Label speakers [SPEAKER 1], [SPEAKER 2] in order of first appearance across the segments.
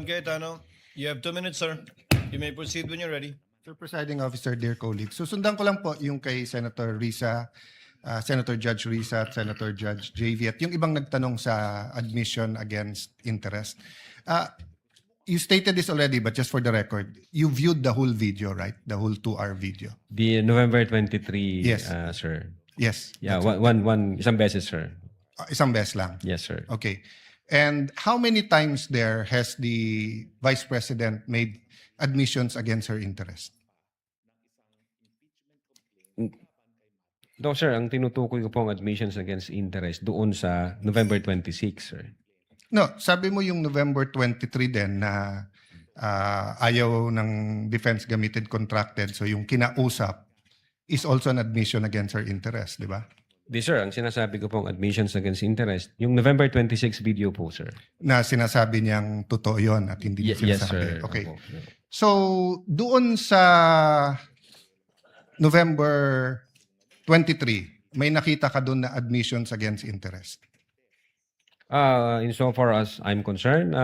[SPEAKER 1] Cayetano, you have 2 minutes, sir. You may proceed when you're ready.
[SPEAKER 2] Sir Presiding Officer, dear colleagues, susundan ko lang po yung kay Senator Risa, Senator Judge Risa at Senator Judge JV at yung ibang nagtanong sa admission against interest. You stated this already, but just for the record, you viewed the whole video, right? The whole 2-hour video.
[SPEAKER 3] The November 23,
[SPEAKER 2] Yes.
[SPEAKER 3] Sir.
[SPEAKER 2] Yes.
[SPEAKER 3] Yeah, isang beses, sir.
[SPEAKER 2] Isang beses lang.
[SPEAKER 3] Yes, sir.
[SPEAKER 2] Okay. And how many times there has the Vice President made admissions against her interest?
[SPEAKER 3] No, sir, ang tinutukoy ko po ang admissions against interest doon sa November 26, sir.
[SPEAKER 2] No, sabi mo yung November 23 din na ayaw ng defense gamitin contracted. So yung kinausap is also an admission against her interest, di ba?
[SPEAKER 3] Di, sir, ang sinasabi ko pong admissions against interest, yung November 26 video po, sir.
[SPEAKER 2] Na sinasabi niyang totoo yon at hindi niya
[SPEAKER 3] Yes,
[SPEAKER 2] sinasabi.
[SPEAKER 3] sir.
[SPEAKER 2] Okay.
[SPEAKER 3] Opo.
[SPEAKER 2] So doon sa November 23, may nakita ka doon na admissions against interest?
[SPEAKER 3] Insofar as I'm concerned,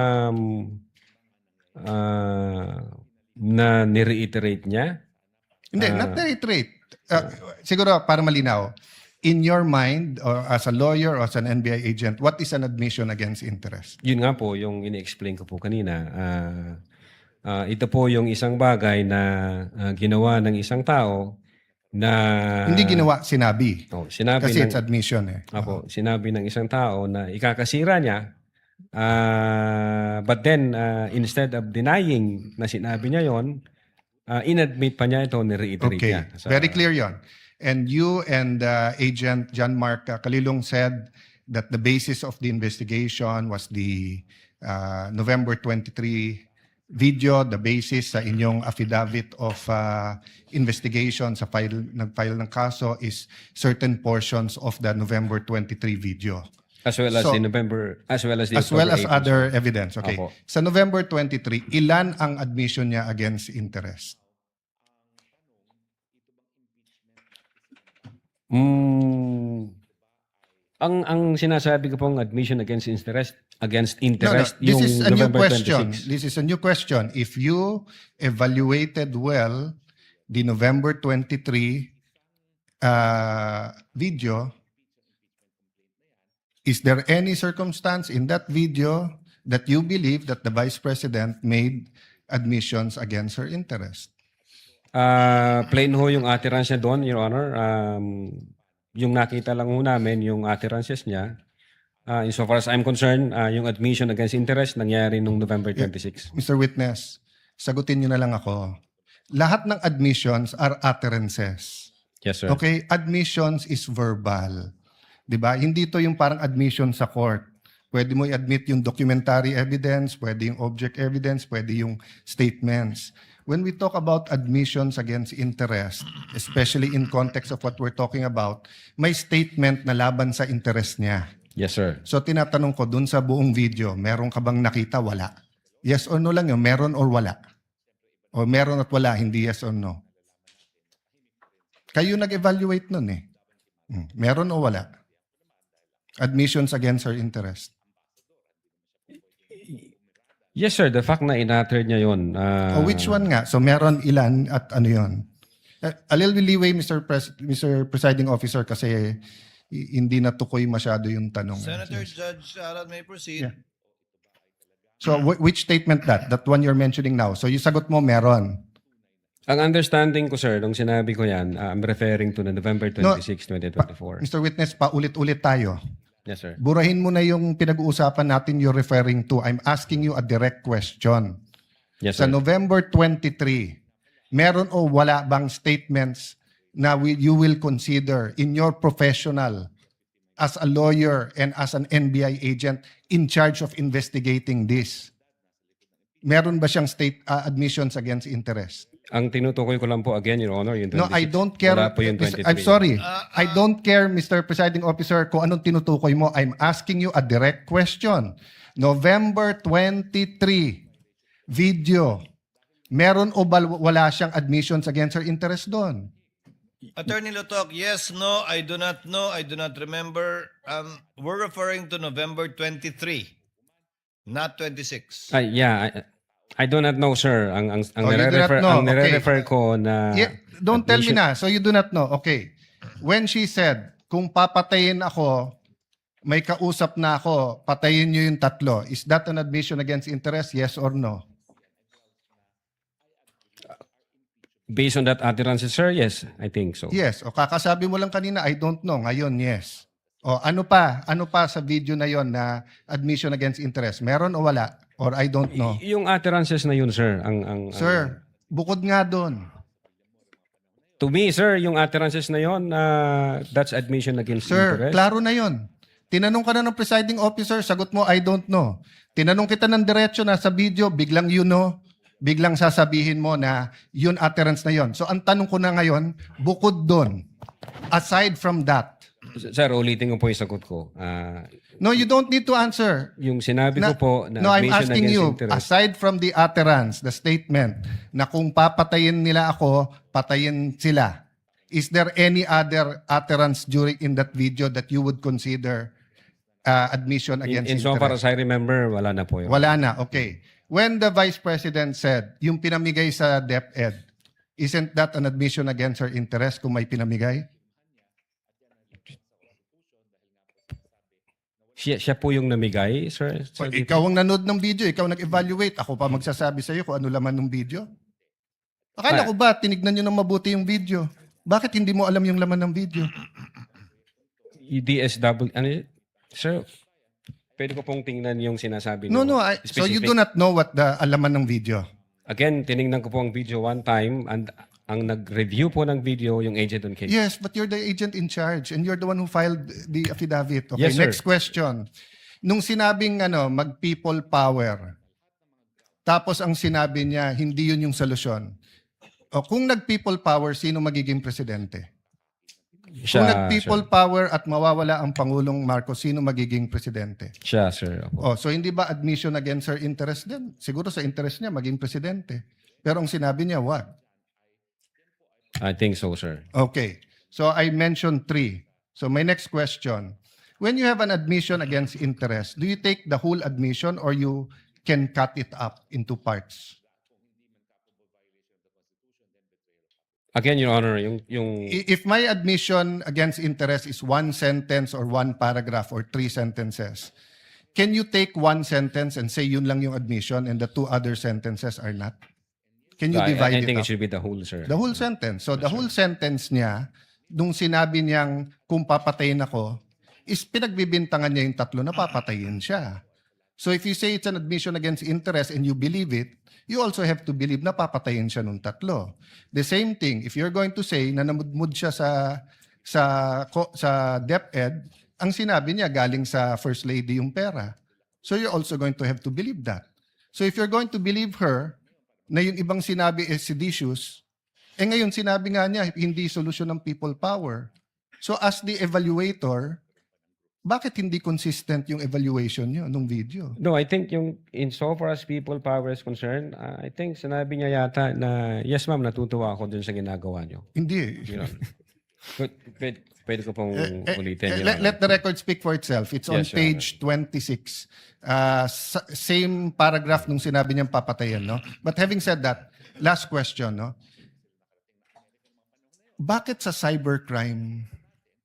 [SPEAKER 3] na nireiterate niya.
[SPEAKER 2] Hindi, not reiterate. Siguro para malinaw, in your mind or as a lawyer or as an NBI agent, what is an admission against interest?
[SPEAKER 3] Yun nga po, yung ini-explain ko po kanina. Ito po yung isang bagay na ginawa ng isang tao na...
[SPEAKER 2] Hindi ginawa, sinabi.
[SPEAKER 3] Sinabi
[SPEAKER 2] Kasi
[SPEAKER 3] ng,
[SPEAKER 2] it's admission eh.
[SPEAKER 3] Apo, sinabi ng isang tao na ikakasira niya, but then instead of denying na sinabi niya yon, inadmit pa niya ito, ni-reiterate
[SPEAKER 2] Okay,
[SPEAKER 3] niya.
[SPEAKER 2] very clear yon. And you and Agent John Mark Kalilong said that the basis of the investigation was the November 23 video, the basis sa inyong affidavit of investigation sa nag-file ng kaso is certain portions of the November 23 video.
[SPEAKER 3] As well as
[SPEAKER 2] So,
[SPEAKER 3] the November, as well as the
[SPEAKER 2] As well as
[SPEAKER 3] October 8,
[SPEAKER 2] other evidence. Okay.
[SPEAKER 3] Opo.
[SPEAKER 2] Sa November 23, ilan ang admission niya against interest?
[SPEAKER 3] Ang sinasabi ko pong admission against interest,
[SPEAKER 2] This
[SPEAKER 3] yung
[SPEAKER 2] is a new
[SPEAKER 3] November
[SPEAKER 2] question.
[SPEAKER 3] 26.
[SPEAKER 2] This is a new question. If you evaluated well the November 23 video, is there any circumstance in that video that you believe that the Vice President made admissions against her interest?
[SPEAKER 3] Plain ho yung utterance niya doon, Your Honor. Yung nakita lang ho namin, yung utterances niya. Insofar as I'm concerned, yung admission against interest nangyari nung November 26.
[SPEAKER 2] Mr. Witness, sagutin niyo na lang ako. Lahat ng admissions are utterances.
[SPEAKER 3] Yes, sir.
[SPEAKER 2] Okay? Admissions is verbal. 'Di ba? Hindi to yung parang admission sa court. Pwede mo i-admit yung documentary evidence, pwede yung object evidence, pwede yung statements. When we talk about admissions against interest, especially in context of what we're talking about, may statement na laban sa interest niya.
[SPEAKER 3] Yes, sir.
[SPEAKER 2] So tinatanong ko dun sa buong video, meron ka bang nakita? Wala. Yes or no lang yun, meron or wala. O meron at wala, hindi yes or no. Kayo nag-evaluate nun eh. Meron o wala? Admissions against her interest.
[SPEAKER 3] Yes, sir. The fact na in-utter niya yun.
[SPEAKER 2] O which one nga? So meron ilan at ano yun? A little leeway, Mr. Presiding Officer, kasi hindi natukoy masyado yung tanong.
[SPEAKER 1] Senator Judge Arad may proceed.
[SPEAKER 2] Yeah. So which statement that? That one you're mentioning now. So yung sagot mo, meron.
[SPEAKER 3] Ang understanding ko, sir, nung sinabi ko yan, I'm referring to the November 26, 2024.
[SPEAKER 2] Mr. Witness, paulit-ulit tayo.
[SPEAKER 3] Yes, sir.
[SPEAKER 2] Burahin mo na yung pinag-uusapan natin you're referring to. I'm asking you a direct question.
[SPEAKER 3] Yes,
[SPEAKER 2] Sa
[SPEAKER 3] sir.
[SPEAKER 2] November 23, meron o wala bang statements na you will consider in your professional as a lawyer and as an NBI agent in charge of investigating this? Meron ba siyang admissions against interest?
[SPEAKER 3] Ang tinutukoy ko lang po again, Your Honor, yung 26.
[SPEAKER 2] No, I don't care.
[SPEAKER 3] Wala po yung 23.
[SPEAKER 2] I'm sorry. I don't care, Mr. Presiding Officer, kung anong tinutukoy mo. I'm asking you a direct question. November 23 video. Meron o wala siyang admissions against her interest doon?
[SPEAKER 1] Attorney Lotok, yes, no, I do not know, I do not remember. We're referring to November 23. not 26.
[SPEAKER 3] Yeah, I do not know, sir. Ang
[SPEAKER 2] Oh, you do not know.
[SPEAKER 3] ang nire-refer ko na
[SPEAKER 2] Yeah, don't tell me
[SPEAKER 3] admission-
[SPEAKER 2] na. So you do not know. Okay. When she said, kung papatayin ako, may kausap na ako, patayin niyo yung tatlo. Is that an admission against interest? Yes or no?
[SPEAKER 3] based on that utterance, sir, yes, I think so.
[SPEAKER 2] Yes. O kakasabi mo lang kanina, I don't know. Ngayon, yes. O ano pa? Ano pa sa video na yon na admission against interest? Meron o wala? Or I don't know?
[SPEAKER 3] Yung utterances na yun, sir,
[SPEAKER 2] Sir, bukod nga doon.
[SPEAKER 3] to me, sir, yung utterances na yun, that's admission against
[SPEAKER 2] Sir,
[SPEAKER 3] interest.
[SPEAKER 2] klaro na yon. Tinanong ka na ng presiding officer, sagot mo, I don't know. Tinanong kita ng diretso na sa video, biglang you know, biglang sasabihin mo na yun utterance na yon. So ang tanong ko na ngayon, bukod doon, aside from that,
[SPEAKER 3] Sir, ulitin ko po yung sagot ko.
[SPEAKER 2] no, you don't need to answer.
[SPEAKER 3] Yung sinabi ko po na
[SPEAKER 2] No, I'm
[SPEAKER 3] admission
[SPEAKER 2] asking
[SPEAKER 3] against
[SPEAKER 2] you,
[SPEAKER 3] interest.
[SPEAKER 2] aside from the utterance, the statement, na kung papatayin nila ako, patayin sila, is there any other utterance during in that video that you would consider admission against
[SPEAKER 3] In so far
[SPEAKER 2] interest?
[SPEAKER 3] as I remember, wala na po yun.
[SPEAKER 2] Wala na, okay. When the Vice President said, yung pinamigay sa DepEd, isn't that an admission against her interest kung may pinamigay?
[SPEAKER 3] Siya po yung namigay, sir? Sir,
[SPEAKER 2] Ikaw ang nanood ng video, ikaw nag-evaluate, ako pa magsasabi sa iyo kung ano laman ng video. Akala ko ba, tinignan nyo ng mabuti yung video? Bakit hindi mo alam yung laman ng video?
[SPEAKER 3] DSW, ano yun? Sir, pwede ko pong tingnan yung sinasabi
[SPEAKER 2] No,
[SPEAKER 3] niyo.
[SPEAKER 2] so you
[SPEAKER 3] Specific.
[SPEAKER 2] do not know what the alaman ng video.
[SPEAKER 3] Again, tinignan ko po ang video one time and ang nag-review po ng video yung agent on case.
[SPEAKER 2] Yes, but you're the agent in charge and you're the one who filed the affidavit. Okay,
[SPEAKER 3] Yes, sir.
[SPEAKER 2] next question. Nung sinabing mag-people power, tapos ang sinabi niya, hindi yun yung solusyon. O kung nag-people power, sino magiging presidente? Kung nag-people power at mawawala ang Pangulong Marcos, sino magiging presidente?
[SPEAKER 3] Siya, sir. Opo.
[SPEAKER 2] Oh, so hindi ba admission against her interest din? Siguro sa interest niya maging presidente. Pero ang sinabi niya, what?
[SPEAKER 3] I think so, sir.
[SPEAKER 2] Okay. So I mentioned 3. So my next question. When you have an admission against interest, do you take the whole admission or you can cut it up into parts?
[SPEAKER 3] Again, Your Honor, yung
[SPEAKER 2] If my admission against interest is 1 sentence or 1 paragraph or 3 sentences, can you take 1 sentence and say yun lang yung admission and the 2 other sentences are not? Can you divide
[SPEAKER 3] I think
[SPEAKER 2] it
[SPEAKER 3] it
[SPEAKER 2] up?
[SPEAKER 3] should be the whole, sir.
[SPEAKER 2] The whole sentence. So the whole sentence niya, nung sinabi niyang kung papatayin ako, is pinagbibintangan niya yung tatlo na papatayin siya. So if you say it's an admission against interest and you believe it, you also have to believe na papatayin siya nung tatlo. The same thing, if you're going to say na namudmud siya sa DepEd, ang sinabi niya galing sa First Lady yung pera. So you're also going to have to believe that. So if you're going to believe her, na yung ibang sinabi is seditious, ngayon sinabi nga niya, hindi solusyon ng people power. So as the evaluator, bakit hindi consistent yung evaluation niyo nung video?
[SPEAKER 3] No, I think yung in so far as people power is concerned, I think sinabi niya yata na, yes ma'am, natutuwa ako dun sa ginagawa niyo.
[SPEAKER 2] Hindi.
[SPEAKER 3] Your Honor. Pwede ko pong ulitin. Your Honor.
[SPEAKER 2] Let the record speak for itself. It's on
[SPEAKER 3] Yes, Your
[SPEAKER 2] page 26. Same paragraph nung sinabi niyang papatayin, no? But having said that, last question, no? Bakit sa cybercrime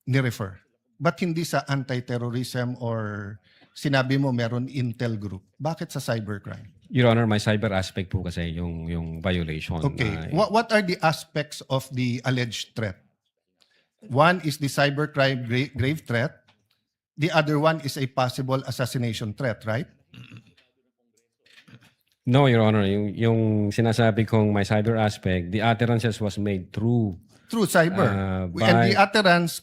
[SPEAKER 2] ni-refer? Ba't hindi sa anti-terrorism or sinabi mo meron intel group? Bakit sa cybercrime?
[SPEAKER 3] Your Honor, my cyber aspect po kasi yung violation.
[SPEAKER 2] Okay. What are the aspects of the alleged threat? One is the cybercrime grave threat. The other one is a possible assassination threat, right?
[SPEAKER 3] No, Your Honor, yung sinasabi kong my cyber aspect, the utterances was made through
[SPEAKER 2] Through cyber. And the utterance,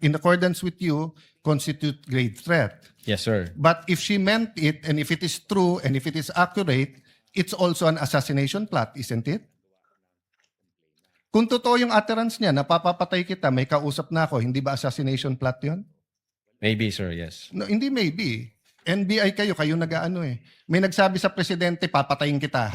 [SPEAKER 2] in accordance with you, constitute grave threat.
[SPEAKER 3] Yes, sir.
[SPEAKER 2] But if she meant it, and if it is true, and if it is accurate, it's also an assassination plot, isn't it? Kung totoo yung utterance niya, napapapatay kita, may kausap na ako, hindi ba assassination plot yun?
[SPEAKER 3] Maybe, sir, yes.
[SPEAKER 2] No, hindi maybe. NBI kayo nag-aano eh. May nagsabi sa presidente, papatayin kita.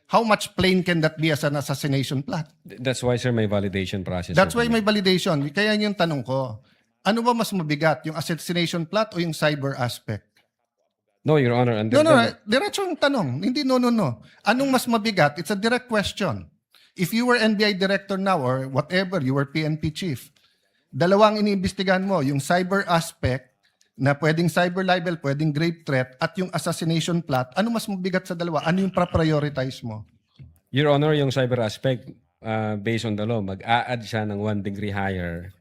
[SPEAKER 2] How much plain can that be as an assassination plot?
[SPEAKER 3] That's why, sir, may validation process.
[SPEAKER 2] That's
[SPEAKER 3] sir.
[SPEAKER 2] why may validation. Kaya yun yung tanong ko. Ano ba mas mabigat, yung assassination plot o yung cyber aspect?
[SPEAKER 3] No, Your Honor. Under
[SPEAKER 2] No,
[SPEAKER 3] the-
[SPEAKER 2] diretsong tanong. Hindi no. Anong mas mabigat? It's a direct question. If you were NBI director now or whatever, you were PNP chief, dalawang iniimbestigahan mo, yung cyber aspect na pwedeng cyber libel, pwedeng grave threat, at yung assassination plot, ano mas mabigat sa dalawa? Ano yung prioritize mo?
[SPEAKER 3] Your Honor, yung cyber aspect, based on the law, mag-a-add siya ng 1 degree higher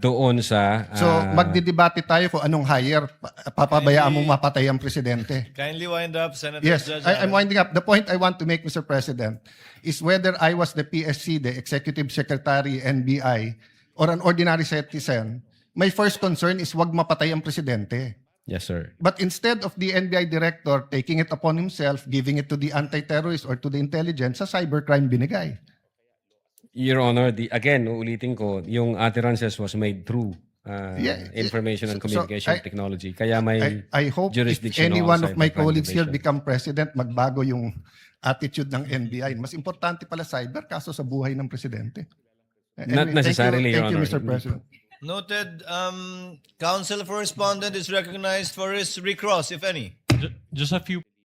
[SPEAKER 3] doon sa...
[SPEAKER 2] So, magdidebate tayo kung anong higher, papabayaan mong mapatay ang presidente.
[SPEAKER 1] Kindly wind up, Senator
[SPEAKER 2] Yes,
[SPEAKER 1] Judge
[SPEAKER 2] I'm
[SPEAKER 1] Allen.
[SPEAKER 2] winding up. The point I want to make, Mr. President, is whether I was the PSC, the Executive Secretary, NBI, or an ordinary citizen, my first concern is wag mapatay ang presidente.
[SPEAKER 3] Yes, sir.
[SPEAKER 2] But instead of the NBI director taking it upon himself, giving it to the anti-terrorist or to the intelligence, sa cybercrime binigay.
[SPEAKER 3] Your Honor, again, uulitin ko, yung utterances was made through
[SPEAKER 2] Yeah,
[SPEAKER 3] information and
[SPEAKER 2] so
[SPEAKER 3] communication technology. Kaya may
[SPEAKER 2] I hope if
[SPEAKER 3] jurisdiction
[SPEAKER 2] any
[SPEAKER 3] on
[SPEAKER 2] one of my
[SPEAKER 3] cybercrime
[SPEAKER 2] colleagues here
[SPEAKER 3] division.
[SPEAKER 2] become president, magbago yung attitude ng NBI. Mas importante pala cyber kaso sa buhay ng presidente.
[SPEAKER 3] Not necessarily, Your
[SPEAKER 2] Thank you,
[SPEAKER 3] Honor.
[SPEAKER 2] Mr. President.
[SPEAKER 1] Noted. Counsel for respondent is recognized for his recross, if any.
[SPEAKER 4] Just a few